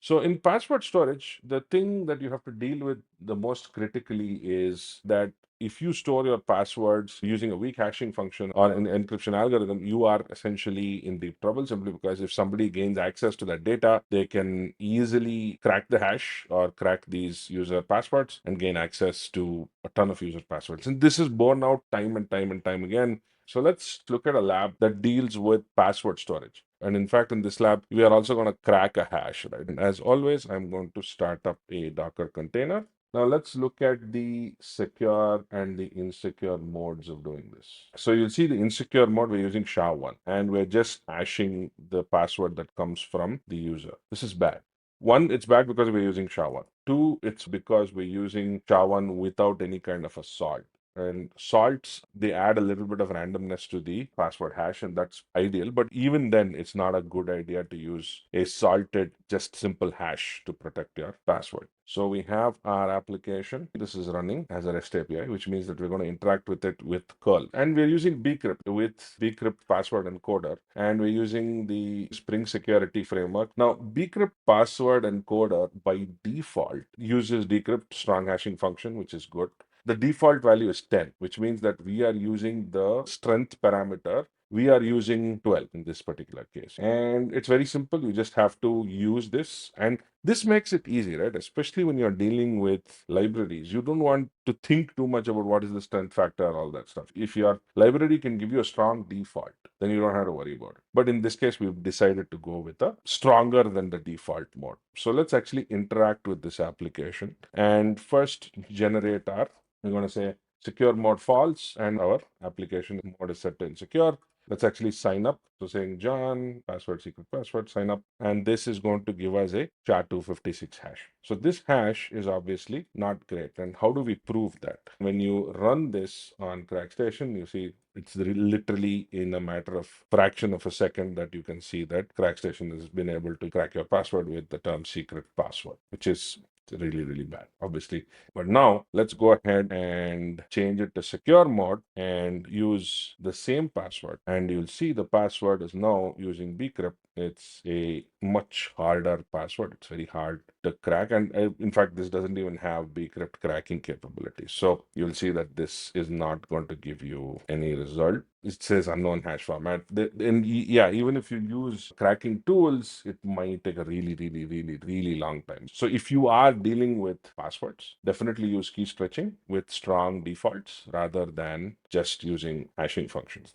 So in password storage, the thing that you have to deal with the most critically is that if you store your passwords using a weak hashing function or an encryption algorithm, you are essentially in deep trouble, simply because if somebody gains access to that data, they can easily crack the hash or crack these user passwords and gain access to a ton of user passwords. And this is borne out time and time and time again. So let's look at a lab that deals with password storage. And in fact, in this lab, we are also going to crack a hash, right? And as always, I'm going to start up a Docker container. Now let's look at the secure and the insecure modes of doing this. So you'll see the insecure mode, we're using SHA-1, and we're just hashing the password that comes from the user. This is bad. One, it's bad because we're using SHA-1. Two, it's because we're using SHA-1 without any kind of a salt. And salts, they add a little bit of randomness to the password hash, and that's ideal. But even then, it's not a good idea to use a salted, just simple hash to protect your password. So we have our application. This is running as a REST API, which means that we're going to interact with it with curl. And we're using bcrypt with bcrypt password encoder, and we're using the Spring Security framework. Now, bcrypt password encoder by default uses decrypt strong hashing function, which is good. The default value is 10, which means that we are using the strength parameter. We are using 12 in this particular case. And it's very simple. You just have to use this. And this makes it easy, right? Especially when you're dealing with libraries. You don't want to think too much about what is the strength factor, all that stuff. If your library can give you a strong default, then you don't have to worry about it. But in this case, we've decided to go with a stronger than the default mode. So let's actually interact with this application and first generate our, we're going to say secure mode false, and our application mode is set to insecure. Let's actually sign up. So saying John, password, secret password, sign up. And this is going to give us a SHA-256 hash. So this hash is obviously not great. And how do we prove that? When you run this on CrackStation, you see it's literally in a matter of fraction of a second that you can see that CrackStation has been able to crack your password with the term secret password, which is really, really bad, obviously. But now let's go ahead and change it to secure mode and use the same password. And you'll see the password is now using bcrypt. It's a much harder password. It's very hard to crack. And in fact, this doesn't even have bcrypt cracking capabilities. So you'll see that this is not going to give you any result. It says unknown hash format. And yeah, even if you use cracking tools, it might take a really, really, really, really long time. So if you are dealing with passwords, definitely use key stretching with strong defaults rather than just using hashing functions.